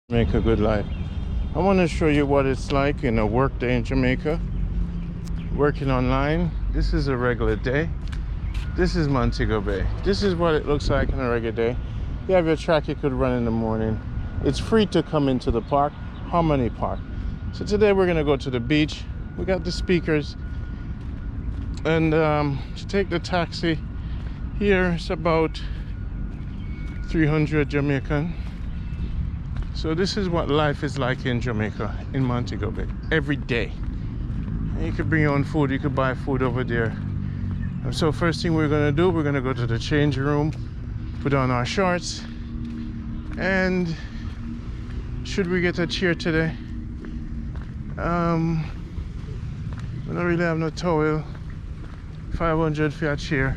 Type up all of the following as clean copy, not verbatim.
Jamaica Good Life. I want to show you what it's like in a work day in Jamaica. Working online. This is a regular day. This is Montego Bay. This is what it looks like on a regular day. You have your track you could run in the morning. It's free to come into the park, Harmony Park. So today we're going to go to the beach. We got the speakers. And to take the taxi here, it's about 300 Jamaican. So this is what life is like in Jamaica, in Montego Bay, every day. And you could bring your own food, you could buy food over there. And so first thing we're gonna do, we're gonna go to the change room, put on our shorts, and should we get a chair today? We don't really have no towel. 500 for a chair.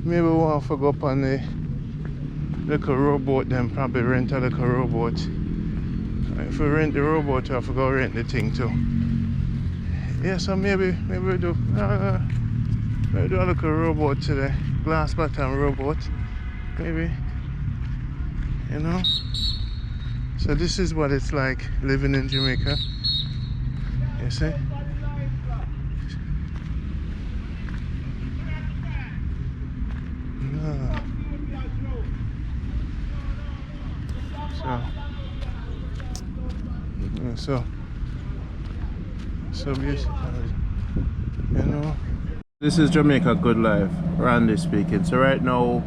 Maybe we want to go up on the little rowboat, then probably rent a little rowboat. If we rent the rowboat, we have to go rent the thing too. Yeah, so maybe we do a little rowboat today. Glass bottom rowboat, maybe. You know. So this is what it's like living in Jamaica. You see? So beautiful, you know. This is Jamaica Good Life, Randy speaking. So right now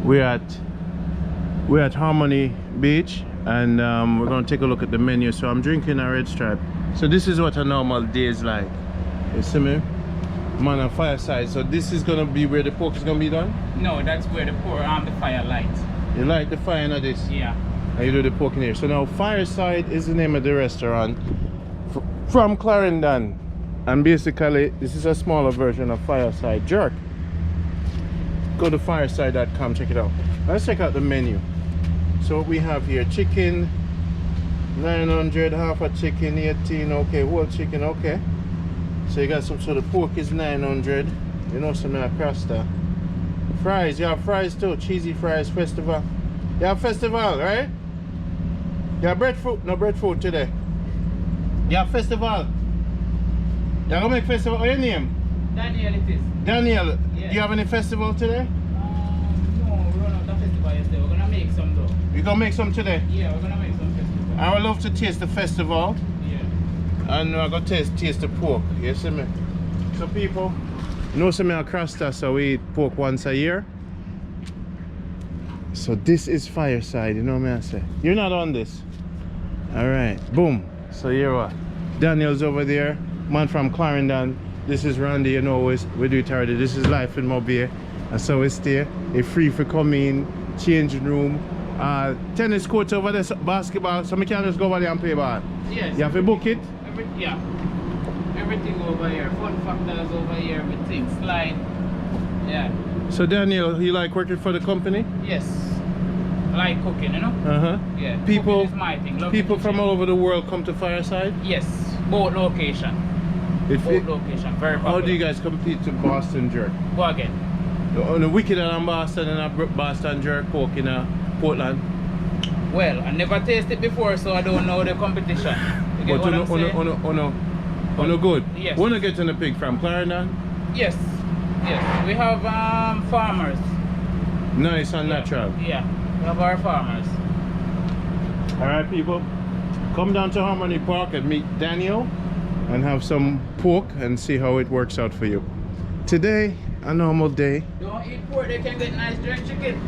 we're at Harmony Beach, and we're gonna take a look at the menu. So I'm drinking a Red Stripe. So this is what a normal day is like. You see me? I'm on a Fireside. So this is gonna be where the pork is gonna be done? No, that's where the fire lights. You light the fire in this? Yeah. And you do the pork in here. So now Fireside is the name of the restaurant from Clarendon, and basically this is a smaller version of Fireside Jerk. Go to fireside.com, check it out. Let's check out the menu. So what we have here: chicken 900, half a chicken 18, okay, whole chicken, okay. So you got some sort of pork is 900, you know, some crasta. Fries, you have fries too, cheesy fries, festival. You have festival, right? You have breadfruit, no breadfruit today. You have festival. You gonna make festival. What's your name? Daniel it is. Daniel, Yeah. do you have any festival today? No, we run out of festival yesterday. We're gonna make some though. You gonna make some today? Yeah, we're gonna make some festival. I would love to taste the festival. Yeah. And I'm gonna taste the pork. You see me? So people, you know some across that, so we eat pork once a year. So this is Fireside, you know what I say? You're not on this. Alright, boom. So here what? Daniel's over there, man from Clarendon. This is Randy, you know, we do it already. This is life in MoBay. And so we stay. It's free for come in, changing room. Tennis courts over there, basketball, so we can just go over there and play ball. Yes. You have to book it? Yeah. Everything over here. Fun factors over here, everything. Slide. Yeah. So Daniel, you like working for the company? Yes. I like cooking, you know? Uh-huh. Yeah. People, cooking is my thing. Love people the from kitchen. all over the world come to Fireside? Yes. Both location. Both location. Very popular. How do you guys compete to Boston Jerk? Go again. On the Wicked and Boston and a Boston Jerk pork in Portland? Well, I never tasted before, so I don't know the competition. You get But what I'm saying? on a good. Yes. Wanna get in the pig from Clarendon? Yes. Yes. We have farmers. Nice and natural. Yeah. We have our farmers. Alright people, come down to Harmony Park and meet Daniel and have some pork and see how it works out for you. Today, a normal day. Don't eat pork, they can get nice jerk chicken.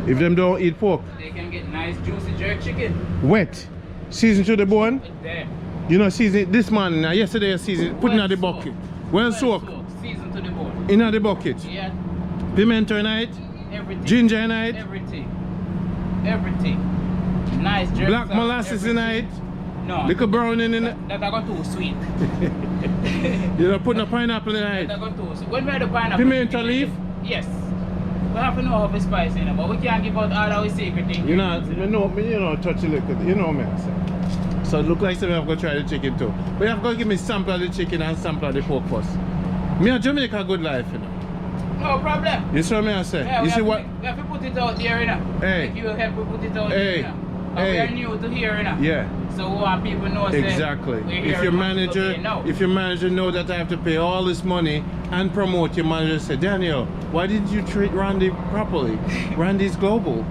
If them don't eat pork, They can get nice juicy jerk chicken. wet, seasoned to the bone. There. You know, season this morning, yesterday I seasoned, put in Well the soaked. bucket. Well soaked. Season to the bone. In the bucket. Yeah. Pimento in it, Everything. ginger in it, Everything. Everything. Nice jerk. black sauce, molasses in everything. it, No. little browning in it. That I got too sweet. You know, putting a pineapple in That it. I got too sweet. When we had the pineapple. Pimento leaf? Yes. We have to know how to spice in it, but we can't give out all our secret things. You know, touch a little, you know me. I say. So it look like something I'm gonna try the chicken too. But you have to go give me sample of the chicken and sample of the pork first. Me a Jamaica Good Life, you know. No problem. You see what I say? Yeah, you see what? We have to put it out there, you know. Hey. If you help, we put it out Hey. there, you know. And we are new to here, you know. Yeah. So we want people know. Exactly. If your manager know that I have to pay all this money and promote, your manager say, Daniel, why didn't you treat Randy properly? Randy's global.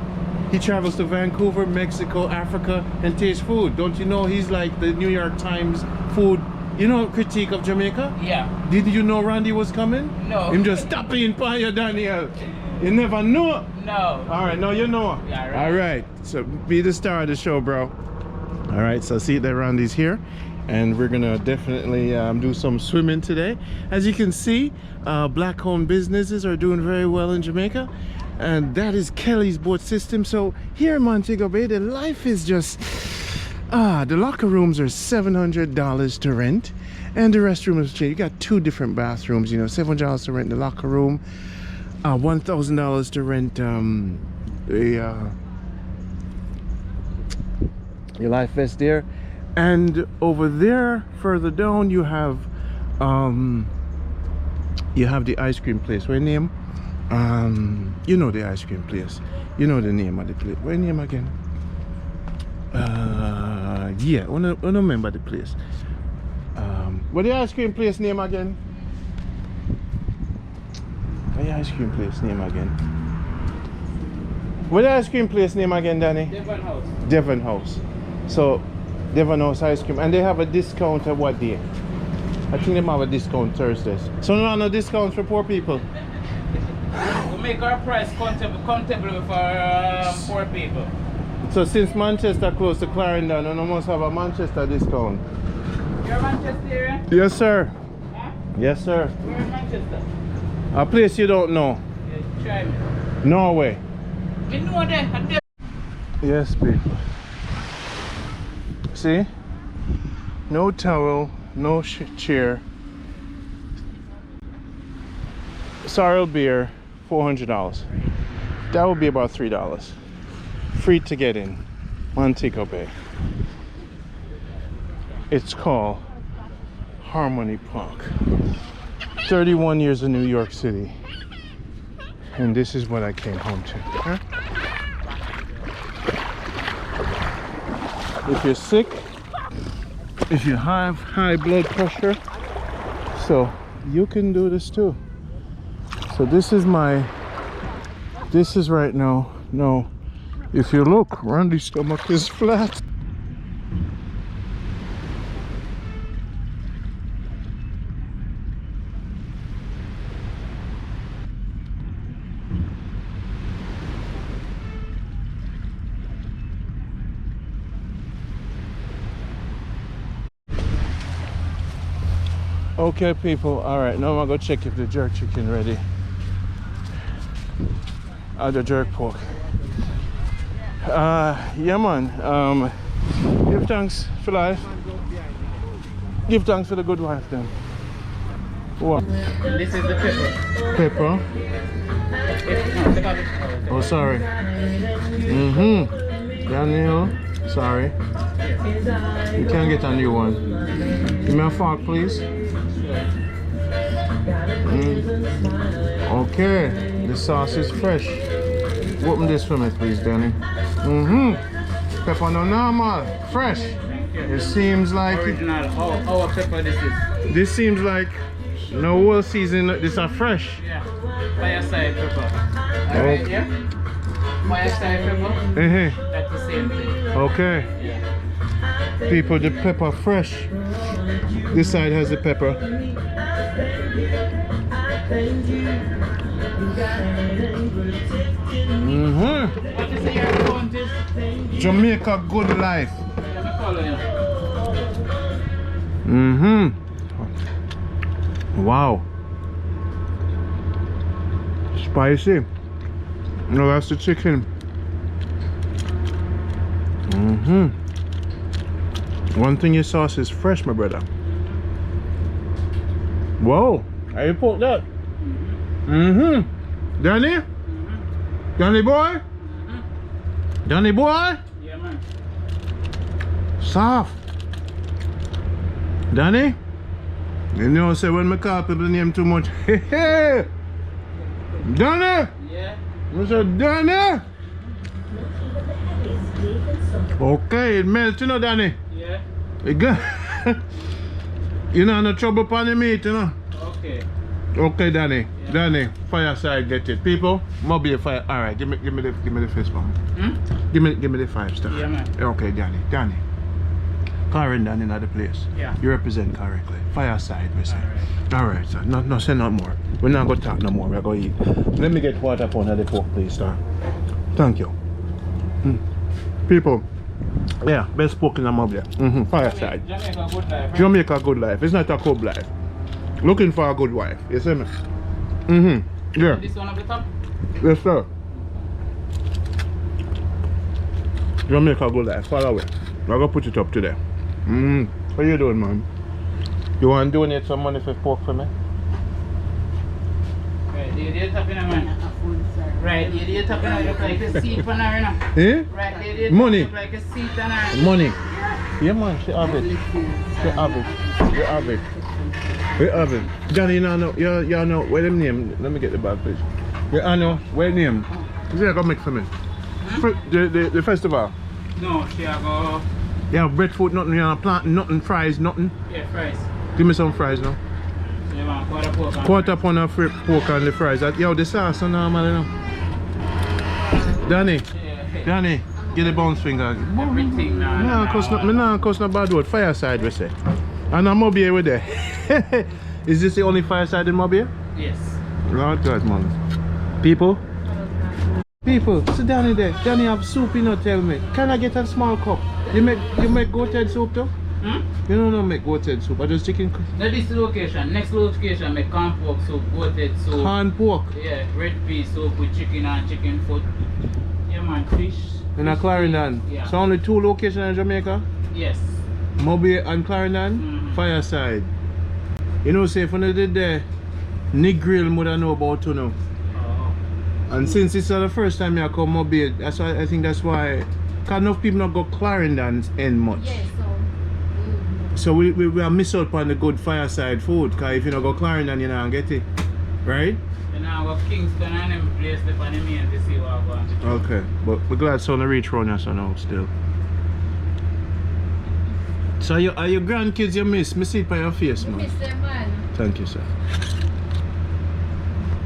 He travels to Vancouver, Mexico, Africa, and tastes food. Don't you know he's like the New York Times food, you know, critique of Jamaica? Yeah. Did you know Randy was coming? No. Him just stopping by you, Daniel. You never know. No. All right, no, you know. Yeah, right. All right, so be the star of the show, bro. All right, so see that Randy's here, and we're gonna definitely do some swimming today. As you can see, black-owned businesses are doing very well in Jamaica, and that is Kelly's boat system. So here in Montego Bay, the life is just the locker rooms are $700 to rent, and the restroom is cheap. You got 2 different bathrooms, you know, $700 to rent the locker room, $1,000 to rent your life vest there. And over there further down you have the ice cream place. What name? You know the ice cream place, you know the name of the place. What name again? Yeah, I don't remember the place. What the ice cream place name again? What the ice cream place name again? What the ice cream place name again, Danny? Devon House. Devon House. So Devon House ice cream, and they have a discount at what day? I think they have a discount Thursdays. So no discounts for poor people. We make our price comfortable for poor people. So since Manchester close to Clarendon, you must have a Manchester discount. You're Manchester area? Yes, sir. Huh? Yes, sir. We're in Manchester. A place you don't know. Yeah, try me. Norway. You know that. Yes, people. See? No towel, no chair. Sorrel beer, $400. That would be about $3. Free to get in. Montego Bay. It's called Harmony Park. 31 years in New York City. And this is what I came home to. Huh? If you're sick, if you have high blood pressure, so you can do this too. So this is right now. No, if you look, Randy's stomach is flat. Okay, people. All right, now I'm gonna go check if the jerk chicken ready. The jerk pork. Yeah, man. Give thanks for life. Give thanks for the good wife, then. What? This is the pepper. Pepper. Oh, sorry. Daniel, sorry. You can't get a new one. Give me a fork, please. Okay, the sauce is fresh. Open this for me, please, Danny. Pepper no normal, fresh. It seems like Original. Our pepper this is. this seems like no whole season. This are fresh. Yeah. Fireside pepper. Alright, yeah? Fireside pepper. That's the same thing. Okay. Yeah. People, the pepper fresh. This side has the pepper. What is your account is? Jamaica Good Life. Yeah, follow you. Wow. Spicy. No, that's the chicken. One thing, your sauce is fresh, my brother. Whoa. How you put that? Danny? Danny boy? Danny boy? Yeah, man. Soft. Danny? You know, say when I call people name too much. Danny! Yeah. Mr. Danny! Okay, it melts, you know, Danny. Yeah. It got you know, no trouble upon the meat, you know. Okay. Okay, Danny. Yeah. Danny, Fireside, get it. People, MoBay fire. All right, give me the fist bump. Hmm? Give me the 5 star. Yeah, man. Okay, Danny. Karen down in the place. Yeah. You represent correctly. Fireside, we say. Alright. All right, sir. No, say no more. We're not gonna talk no more. We're gonna eat. Let me get water upon the fork, please, sir. Thank you. People, yeah, best pork in the MoBay. Fireside. Jamaica Good Life. Right? Jamaica Good Life. It's not a good life. Looking for a good wife. You see me? Yeah. This one at the top? Yes, sir. Jamaica Good Life. Follow it. I'm gonna put it up today. How you doing, man? You want to donate some money for pork for me? Right, the top in a man. Right, the top in a look like a seat for her, you know. Eh? Right, the Money. look like a seat on her. Money. Yeah, man. She have it. She have it. You have it. We have it. Johnny, you know, you know, where them name? Let me get the bag, please. You know, where name? Is it gonna make for me? The festival. No, she a go. Yeah, breadfruit, nothing, you know, plantain, nothing, fries, nothing. Yeah, fries. Give me some fries now. Yeah, man, quarter pork. Quarter pound of pork and the fries. Yo, the sauce so normal, you know. Danny, Yeah. Danny, get the bounce finger. Everything now. No, cause no bad word. Fireside, we say. And I'm MoBay with there. Is this the only Fireside in MoBay? Yes. Lord God, man. People, sit down in there. Danny have soup, you know, tell me. Can I get a small cup? You make goat head soup too? You don't make goat head soup, I just chicken. Now this location, next location make corn pork soup, goat head soup. Corn pork. Yeah, red pea soup with chicken and chicken foot. Yeah man, fish. In a Clarendon. Yeah. So only 2 locations in Jamaica? Yes. MoBay and Clarendon, Fireside. You know, say if you did there, Nick Grill would know about you know. Oh. And since it's the first time I come MoBay, that's why I think that's why cause enough people not go Clarendon end much. Yes, So we are miss out on the good Fireside food, cause if you not go Clarendon you don't get it. Right? You know, go Kingston and them place the pandemic and to see what I'm going to do. Okay. But we're glad son to reach around us now still. So are your grandkids you miss? Me see it by your face, man. Mr. Man. Thank you, sir.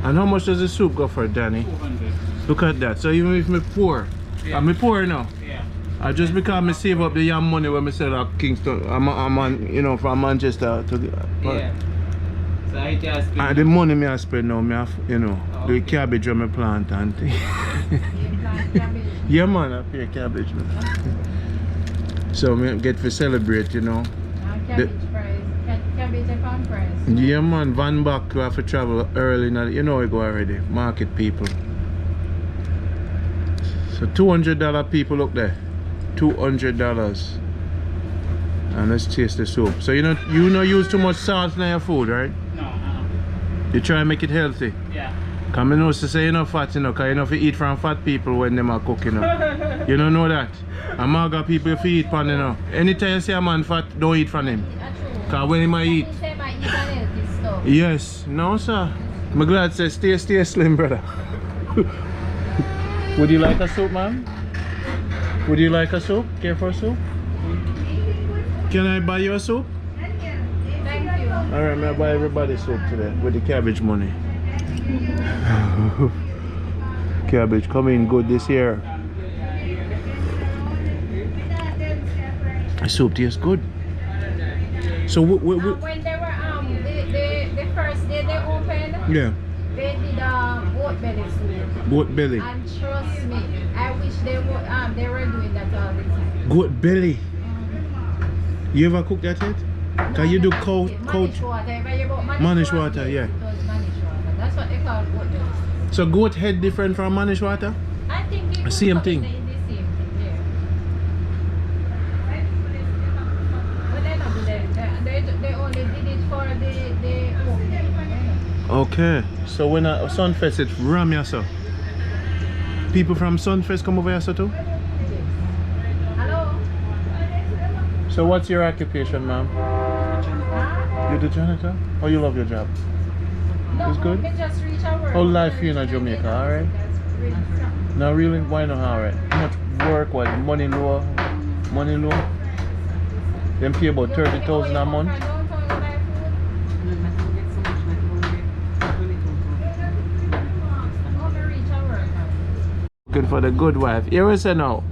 And how much does the soup go for, Danny? 200. Look at that. So even if me poor, Yeah. I'm poor now. Yeah. I just because me save up the yam money when me sell at Kingston. I'm on, you know, from Manchester to. Yeah. So I just spend. And the money me I spend now, me have, you know, Oh, the okay. cabbage when me plant and thing. You plant cabbage. Yeah, man, I pay cabbage, man. So me get to celebrate, you know. Cabbage fries. Cabbage and palm fries. Yeah, man, van back we have to travel early now. You know we go already. Market people. So $200 people up there. $200. And let's taste the soup. So you know use too much salt in your food, right? No. You try and make it healthy. Yeah. Cause I know to say you know fat, you know, cause you know if you eat from fat people when them are cooking, you know. You don't know that. And maga people if you eat from, you know. Anytime you see a man fat, don't eat from him. That's true. Cause when he might eat. You say my eat unhealthy stuff. Yes, no sir. I'm glad to stay slim, brother. Would you like a soup, ma'am? Would you like a soup? Care for a soup? Can I buy you a soup? Thank you. Alright, I'll buy everybody soup today with the cabbage money. Cabbage coming good this year. The soup tastes good. So When they were the first day they opened, yeah, they did goat belly soup. goat belly. And trust me, I wish they were doing that all the time. Goat belly. You ever cook that yet? Can you do cold? Manish water. If you bought Manish water, yeah. It was manish water. That's what they call goat belly soup. So goat head different from manish water? I think they Same put thing. it in the same thing, yeah. But they not do that. They only did it for the opening. Okay. So when Sunfest it ram ya so. People from Sunfest come over here so too? Hello? So what's your occupation, ma'am? Huh? You the janitor? Oh, you love your job? No, It's good? we just reach How life you in Jamaica, alright? Not really? Why not alright? How much work, what, money low? Money low? Them pay about 30,000 a month? Looking for the good wife. Here we say now.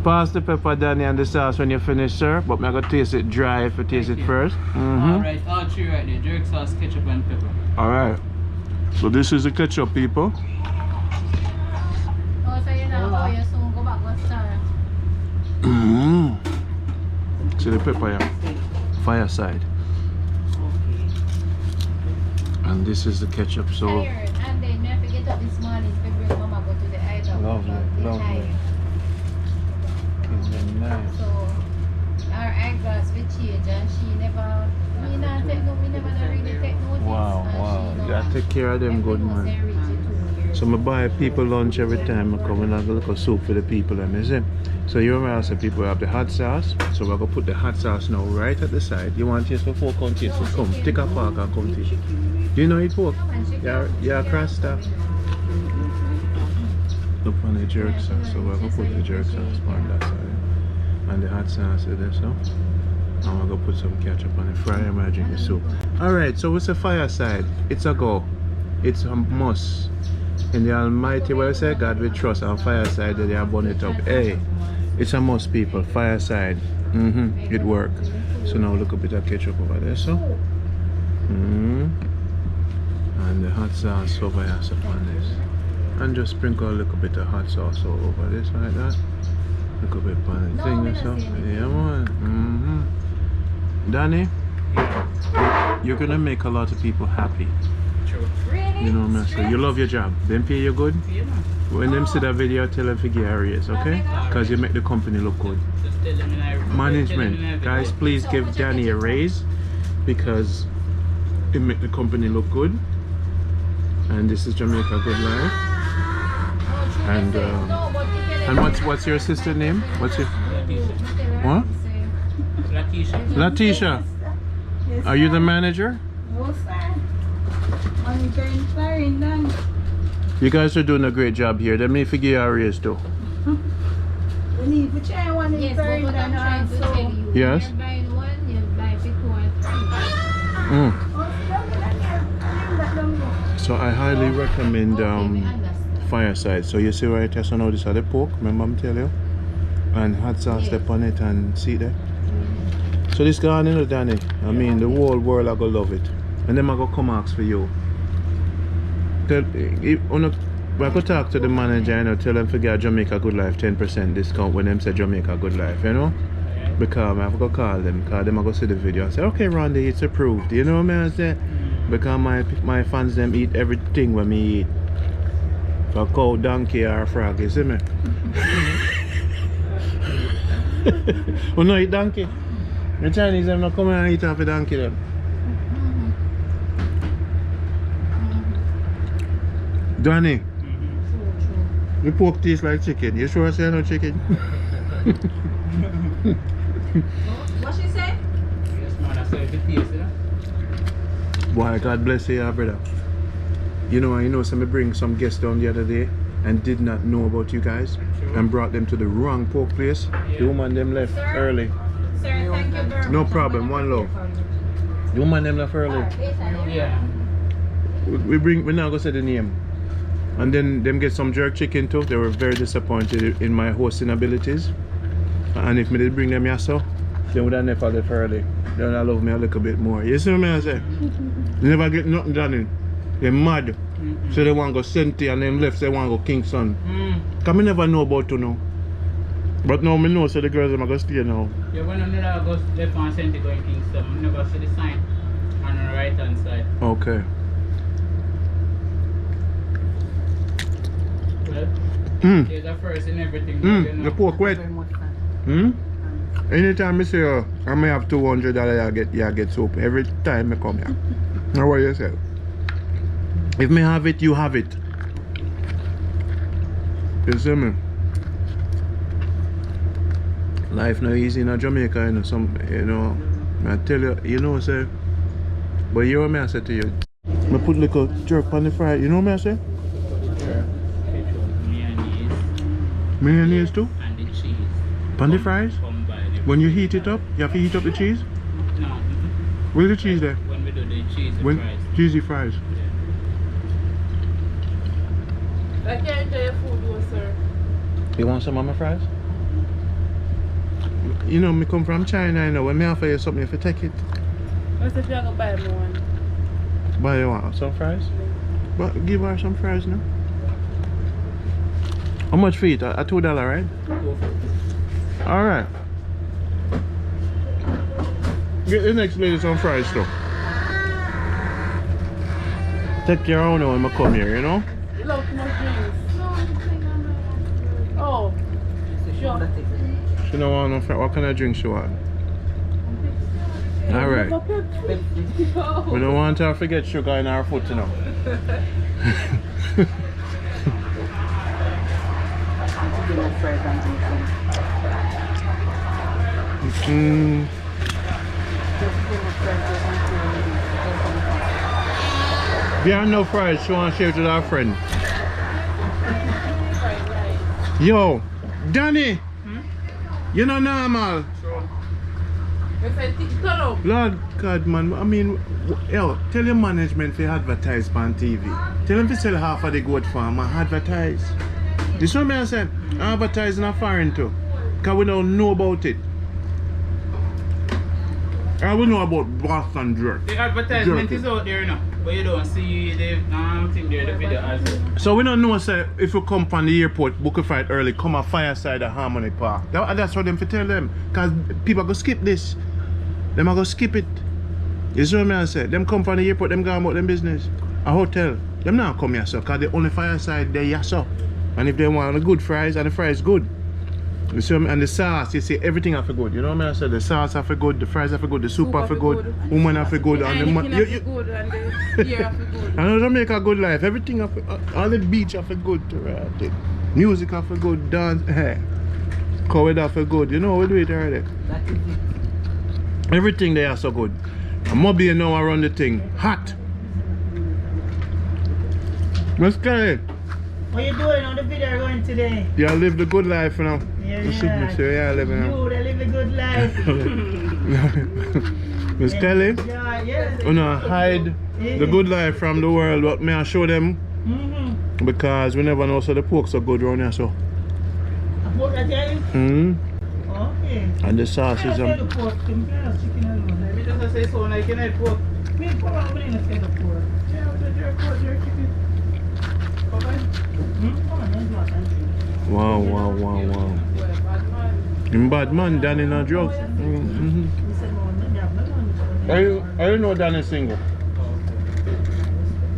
Pass the pepper, Danny, and the sauce when you finish, sir. But I'm gonna taste it dry if you taste it first. Alright, all three right there. Jerk sauce, ketchup, and pepper. Alright. So this is the ketchup, people. Oh, so you know how you soon go back with star. See the pepper here. Fireside. And this is the ketchup, so Tired. And then me have to get up this morning to bring mama go to the island. Lovely, lovely. Nice. So our eyeglass we change and she never we not take no we never really take notice. Wow, and wow. she You gotta take care of them good, man. So I buy people lunch every time I come and I go look at soup for the people and is it? So you remember I said people have the hot sauce. So we're gonna put the hot sauce now right at the side. You want taste before come taste it? Come, take a park and come taste. Do you know it pork? Yeah, cross stuff. Look on the jerk sauce. So we're gonna put the jerk sauce on that side. And the hot sauce is there, so. And we're gonna put some ketchup on it, fry and I drink the soup. Alright, so it's a Fireside. It's a go. It's a must. In the Almighty, what I say, God we trust, and Fireside, they are burn it up. Hey, it's a must, people. Fireside. It work. So now look a bit of ketchup over there, so. And the hot sauce over here, so on this. And just sprinkle a little bit of hot sauce all over this, like that. Look a bit on the thing and stuff. Yeah, man. Danny, you're gonna make a lot of people happy. True. You know what I mean? You love your job. Them pay you good? Yeah, man. When them see that video, tell them to give a raise, okay? Because you make the company look good. Just tell them in every- Management, tell them in every- guys, please give Danny a raise because it make the company look good. And this is Jamaica Good Life. And what's your sister name? What's your what? Latisha. Are you the manager? No, sir. I'm going Clarendon. You guys are doing a great job here. They may figure you a raise too. We need to try one in Yes, but what I'm Clarendon trying to tell also. you. Yes. You're buying one, you buy for 2 or 3. So I highly recommend Fireside. So you see right here, so now this is the pork, remember I'm telling you? And hot sauce step on it and see there. So this guy, you know, Danny, I mean the whole world are gonna love it. And then I go come ask for you. Tell, I could talk to the manager, you know, tell them to get Jamaica Good Life 10% discount when them say Jamaica Good Life, you know? Because I have to call them, because them I go see the video and say, okay Randy, it's approved. You know what I say? Because my fans them eat everything when me eat. For a cow, donkey or a frog, you see me? Oh no, eat donkey. The Chinese them not come and eat off a donkey then. Danny, the pork tastes like chicken. You sure I say no chicken? What she say? Yes, man, that's how it tastes, you know? Boy, God bless you, brother. You know, so me bring some guests down the other day and did not know about you guys and brought them to the wrong pork place. Yeah. The woman them left early. Sir, thank you very much. No problem, one love. The woman them left early. Yeah. We now go say the name. And then them get some jerk chicken too. They were very disappointed in my hosting abilities. And if me did bring them here so, they would have never left early. They would have loved me a little bit more. You see what I say? They never get nothing done in. They're mad. So they want to go Senti and then left they want to go Kingston. Cause me never know about you now. But now me know so the girls are going to stay now. Yeah, when I go left on Senti going Kingston, I never see the sign on the right hand side. Okay. Well, there's a first in everything. The pork wet. Anytime I say I may have $200 you get soap. Every time I come here. Now what you say? If me have it, you have it. You see me? Life not easy in Jamaica, you know. I tell you, you know, sir. But you know what I say to you? I put little jerk on the fry. You know what I say? Mayonnaise Mayonnaise too? and the cheese. On the fries? Combine. When you heat it up, you have to heat up the cheese? No. Where's the cheese there? When we do the cheese and When fries. cheesy fries. I can't enjoy your food, though, sir. You want some of my fries? You know, me come from China, you know. When me offer you something, if you take it, What's if you're going to buy me one? buy you want some fries? But give her some fries now. How much for it? At $2, right? Alright. Get the next lady some fries too. Take your own when I come here, you know? You love too much drinks. Oh, sure. She don't want no fries. What kind of drink she want? Alright. We don't want her to forget sugar in our food, you know. If you have no fries, she want to share it with our friend. Yo, Danny, you know normal. Lord God, man, I mean, yo, tell your management to advertise on TV. Tell them to sell half of the goat farm and advertise. This is what I said, advertising a foreign too. Because we don't know about it. I will know about Boston jerk. The advertisement Jerky. is out there now, but you don't see the thing there, the video as well. So we don't know, say, if you come from the airport, book a flight early, come at Fireside or Harmony Park. That's what them to tell them. Because people are going to skip this. Them are going to skip it. You see what I say? Them come from the airport, them go about them business. A hotel. Them not come here, so. Because the only Fireside there, yeah, so. And if they want the good fries, and the fries good. You see what I mean? And the sauce, you see, everything have to good. You know what I say? The sauce have to good, the fries have to good, the soup have to good, woman have to good, and the man. good and the beer have to good. And Jamaica Good Life, everything have to, all the beach have to good to ride it. Music have to good, dance, hey. Covered have to good, you know we do it already. Everything there are so good. And MoBay now around the thing, hot. Miss Kelly, What you doing on the video going today? you live the good life, you know. Yeah, You see me, say, yeah, living now. You, they live a good life. Miss Kelly, Yeah, yes. you know, hide the good life from the world, but may I show them because we never know so the pork so good around here, so. Pork, I tell you? Okay. And the sauce is I the pork, chicken alone. Let me just say so, like, can I put? Me, probably not say the pork. Yeah, with the jerk chicken. Okay. Come on, let's go and see. Wow. In bad man, Danny no drugs. We said, no, they have no money. I don't know Danny single.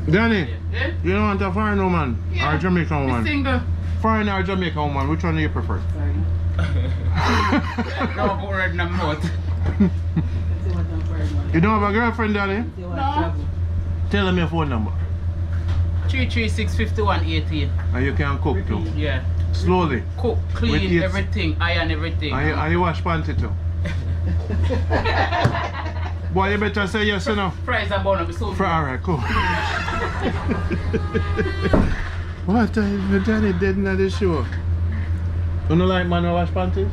Danny, Yeah? you don't want a foreign woman or a Jamaican The woman? single. Foreign or Jamaican woman, which one do you prefer? No, go red in the mouth. You don't have a girlfriend, Danny? No. Tell them your phone number. 336-5118. And you can cook too. Yeah. Slowly. Cook, With clean, it. everything, iron everything. And you wash panty too. Boy, you better say yes or no. Fries are born up so Alright, cool. What the Danny dead in the show? You don't like man who wash panties?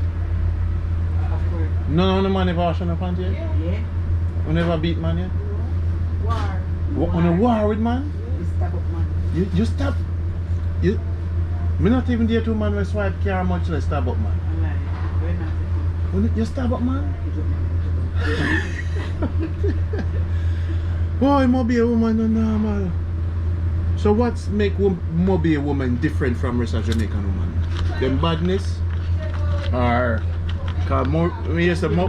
No man ever wash on a panty yet? Yeah. You never beat man yet? War. On a war with man? You stop up, man. You stop? You? Me not even dare to man who swipe car much less stab up man. You stab up man? Boy, MoBay a woman no normal. So what's make MoBay a woman different from rest of Jamaican woman? Them badness? Or cause more when you say more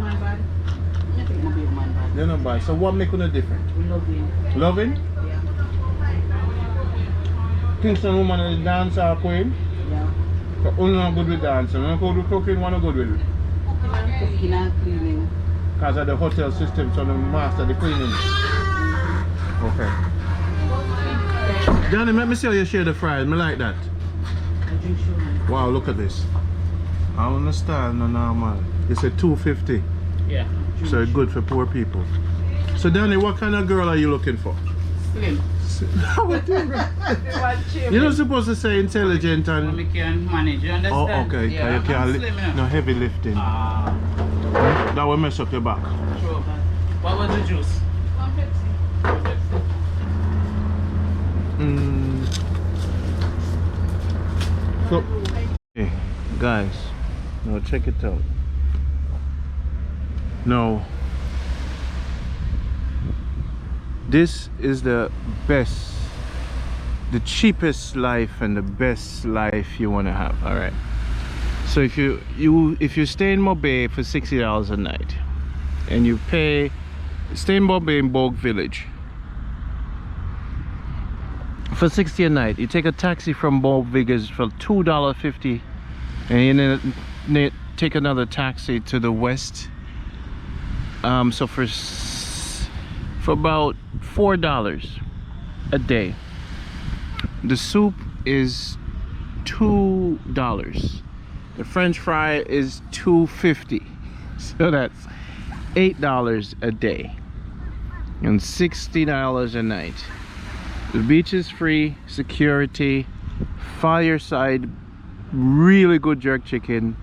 they're not bad. So what make them different? Loving? Yeah. Kingston woman is dance or queen? Yeah. So only not good with dancing, not good with cooking, one not good with it. Cooking and cleaning. Because of the hotel system, so the master the cleaning. Okay. Danny, let me see how you share the fries. Me like that. I drink sugar. Wow, look at this. I understand, no normal. It's a $2.50, Yeah. so it's good for poor people. So Danny, what kind of girl are you looking for? Slim. You're not supposed to say intelligent and. We can manage, you understand? Oh, okay. Yeah, You can't I'm slim enough. no heavy lifting. That will mess up your back. Sure. What was the juice? One Pepsi. So, hey, guys, now check it out. No. This is the best, the cheapest life and the best life you want to have. All right. So if you stay in MoBay for $60 a night, and you stay in MoBay in Bogue Village for $60 a night, you take a taxi from Bogue Village for $2.50, and then take another taxi to the west. So for about $4 a day. The soup is $2. The French fry is $2.50. So that's $8 a day and $60 a night. The beach is free, security, Fireside, really good jerk chicken,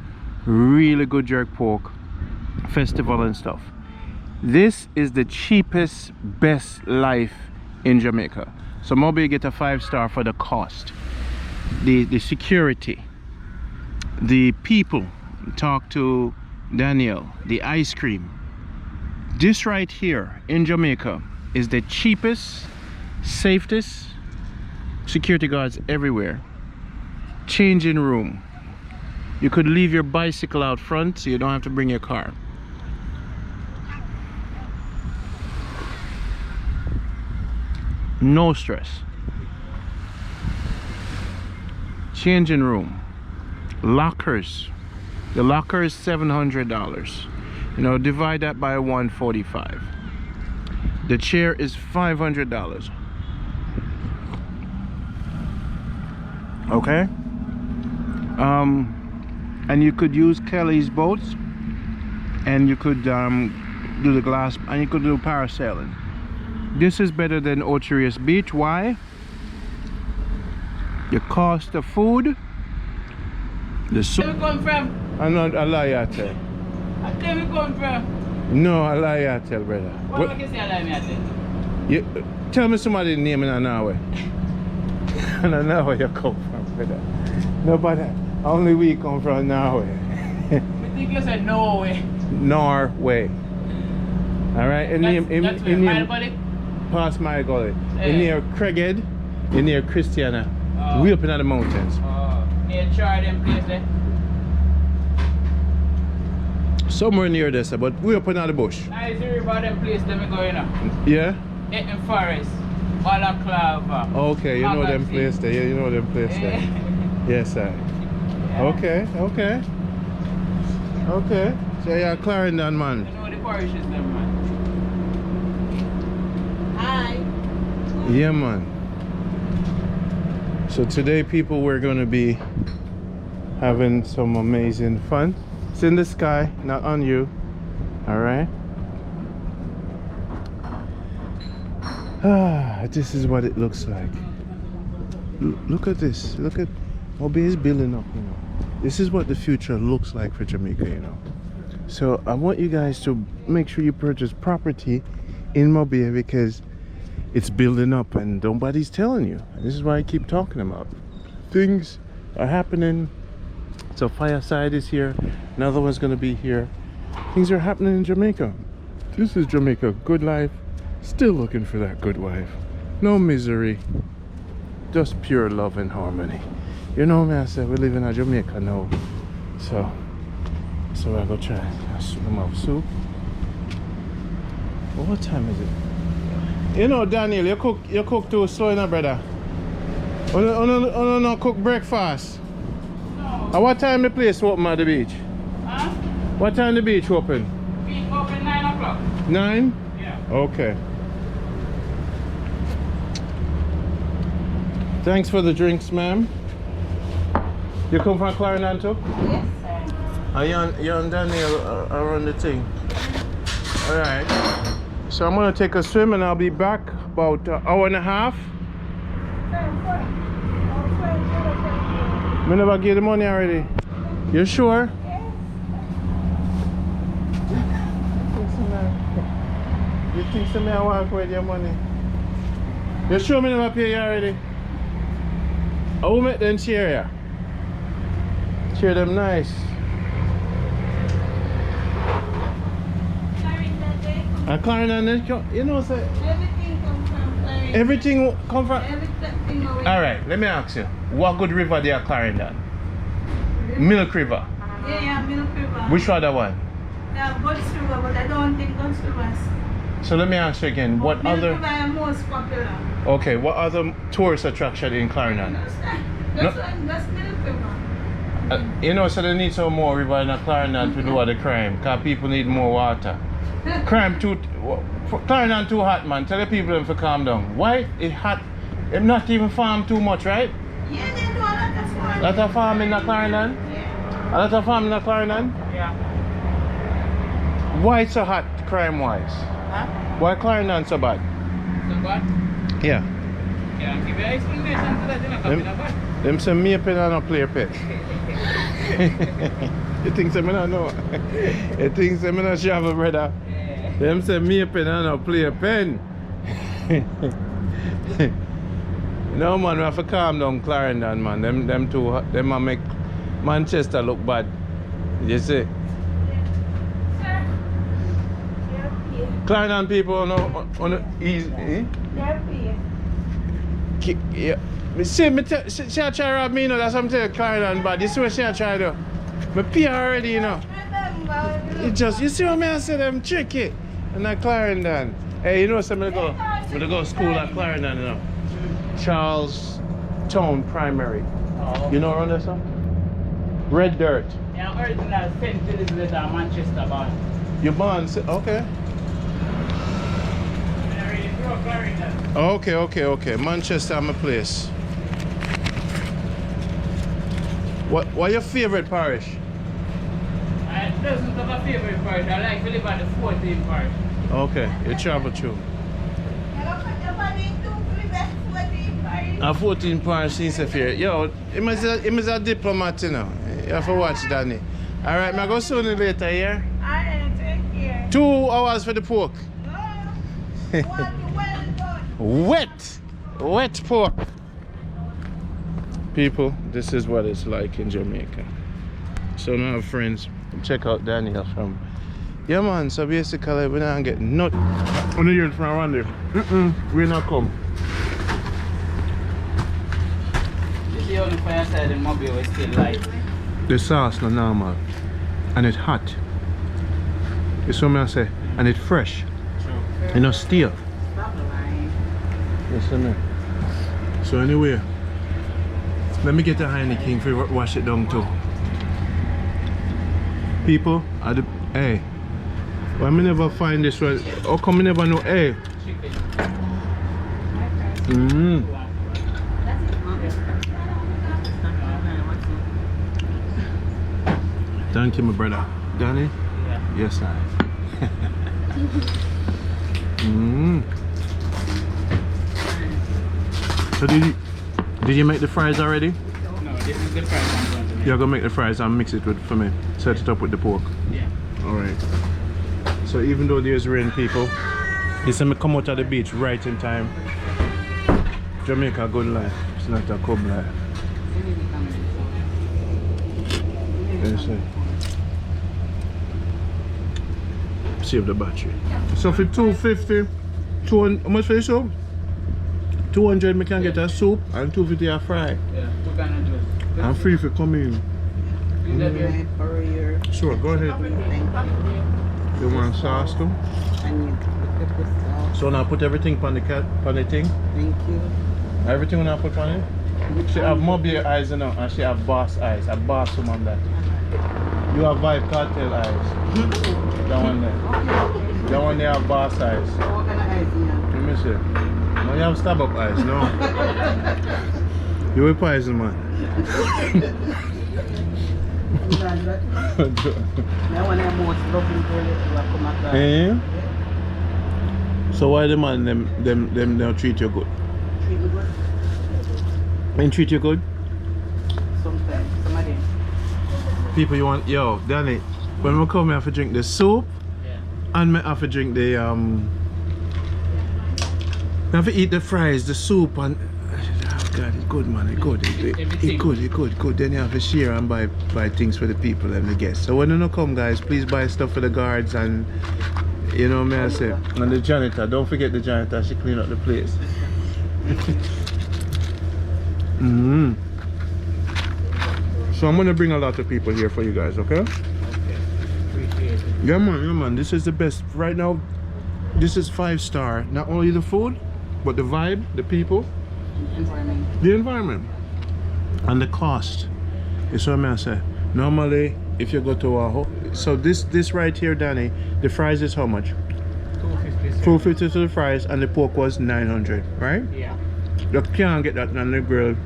really good jerk pork, festival and stuff. This is the cheapest, best life in Jamaica. So MoBay get a 5-star for the cost, the security, the people. Talk to Daniel, the ice cream. This right here in Jamaica is the cheapest, safest, security guards everywhere. Changing room. You could leave your bicycle out front so you don't have to bring your car. No stress. Changing room. Lockers. The locker is $700. You know, divide that by 145. The chair is $500. Okay. And you could use Kelly's boats, and you could do the glass, and you could do parasailing. This is better than Ocherius Beach. Why? The cost of food, the soup. Where you come from? I'm not a lie, I tell. Where you come from? No, a lie, I tell, brother. What make you say I lie, me I tell? You, tell me somebody's name in Norway. I don't know where you come from, brother. Nobody, only we come from Norway. I think you said Norway. Norway. All right, and That's where my buddy? past my gully. Yeah. You near Craighead, you near Christiana. We up in the mountains. Near Charden place there. Somewhere near this, but we up in the bush. I hear about them place them go in. Yeah? In Forest, Balaclava. Okay, you know them Magazine. place there. Yeah, you know them place there. Yes, sir. Okay, okay. Okay. So you're Clarendon, man. You know the parishes them, man. Hi. Yeah, man. So today people we're going to be having some amazing fun. It's in the sky, not on you. All right. This is what it looks like. Look at this. Look at MoBay is building up, you know. This is what the future looks like for Jamaica, you know. So I want you guys to make sure you purchase property in MoBay because it's building up and nobody's telling you. This is why I keep talking about. Things are happening. So Fireside is here. Another one's gonna be here. Things are happening in Jamaica. This is Jamaica Good Life. Still looking for that good wife. No misery. Just pure love and harmony. You know me, I said we live in Jamaica now. So I go try some of soup. Well, what time is it? You know, Daniel, you cook too slow, you know, brother. No, cook breakfast. No. At what time the place open at the beach? Huh? What time the beach open? Beach open 9 o'clock. 9? Yeah. Okay. Thanks for the drinks, ma'am. You come from Clarendon too? Yes. You and Daniel are on the thing. Alright. So I'm gonna take a swim and I'll be back about an hour and a half. Me never give the money already. You sure? You think so me I walk with your money? You sure me never pay you already? I will make them cheer ya. Cheer them nice. And Clarendon, you know, say Everything comes from Clarendon. everything come from. Everything away. All right, let me ask you, what good river there at Clarendon? Milk River. Yeah, Milk River. Which other one? Yeah, Guts River, but I don't think Guts River is. So let me ask you again, what Milk other? River is most popular. Okay, what other tourist attraction in Clarendon? That's Milk River. You know, so they need some more river in Clarendon to do all the crime, because people need more water. Crime too, Clarendon too hot, man. Tell the people them to calm down. Why it hot? Them not even farm too much, right? Yeah, they do a lot of farming. Lot of farming in Clarendon? Yeah. A lot of farming in Clarendon? Yeah. Why it's so hot, crime-wise? Huh? Why Clarendon so bad? So what? Yeah. Yeah, give you explanation to that, you know, coming up. Them say me a pen and not play a pet. You think say me not know? You think say me not travel, brother? Yeah. Them say me a pen and not play a pen. No man, we have to calm down Clarendon, man. Them two, them a make Manchester look bad. You see? Clarendon people on the easy. Eh? Yeah. See, she a try rob me, you know, that's what I'm telling you, Clarendon bad. You see what she a try to do? Me pay her already, you know. You see what I say, them tricky. And at Clarendon. Hey, you know what I'm going to go to school at Clarendon, you know. Charles Town Primary. Oh. You know around there, son? Red Dirt. Yeah, original St. Elizabeth and Manchester born. You born? Okay. I really grew up Clarendon. Okay. Manchester, my place. What your favorite parish? I doesn't have a favorite parish. I like to live at the 14th parish. Okay, you travel through. 14 parish is a fair. Yo, him is a diplomat, you know. You have to watch Danny. Alright, I go soon later here. Alright, take care. 2 hours for the pork. No. Well done. Wet pork. People, this is what it's like in Jamaica. So now friends, check out Daniel from. Yeah man, so basically we don't get nothing. On the year from around there. We not come. This is the only Fireside in MoBay was still light. The sauce not normal. And it's hot. You see what I say? And it's fresh. True. You know, steel. Stop lying. Yes, I know. So anyway, let me get the Heineken for you wash it down too. People, hey, why me never find this one? How come me never know? Hey. Chicken. Thank you, my brother. Danny? Yeah. Yes, sir. So did you make the fries already? No, this is the fries I'm going to make. You're gonna make the fries and mix it with for me. Set it up with the pork. Yeah. Alright. So even though there's rain, people, you see me come out of the beach right in time. Jamaica Good Life. It's not a cum life. You see? Save the battery. So for 250, 200, how much for the soup? 200 me can get a soup and 250 a fry. Yeah, what kind of juice? I'm free for coming. Is that your- For your Sure, go ahead. You want sauce too? I need pepper sauce. So now put everything on the thing. Thank you. Everything when I put on it. She have MoBay eyes, you know, and she have boss eyes. A boss woman that. You have Vibe Cartel eyes. That one there. That one there have boss eyes. What kind of eyes you have? Let me see. No, you have stab up eyes, no. You a poison man. That one I'm most loving girl that come across. Eh? So why the man them treat you good? Treat me good. And treat you good? Sometimes, some of them. People you want, yo, Danny, when we come here, I have to drink the soup Yeah. and I have to drink the I have to eat the fries, the soup, and oh God, it's good, man. It's good. It's good. Then you have to share and buy things for the people and the guests. So when you come, guys, please buy stuff for the guards and you know what I say. And the janitor, don't forget the janitor. She clean up the place. So I'm gonna bring a lot of people here for you guys, okay? Okay. Appreciate it. Yeah, man. This is the best right now. This is 5-star. Not only the food, but the vibe, the people, the environment, and the cost. It's what I say. Normally, if you go to a so this right here, Danny, the fries is how much? 250. 250 to the fries, and the pork was 900, right? Yeah. You can't get that on the grill.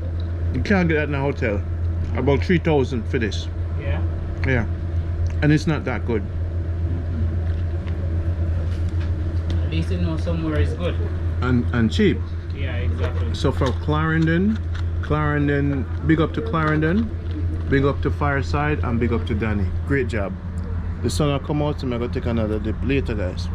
You can't get that in a hotel. About 3,000 for this. Yeah. Yeah, and it's not that good. At least you know somewhere is good. And cheap. Yeah, exactly. So for Clarendon, big up to Clarendon, big up to Fireside, and big up to Danny. Great job. The sun will come out, so I'm gonna take another dip later, guys.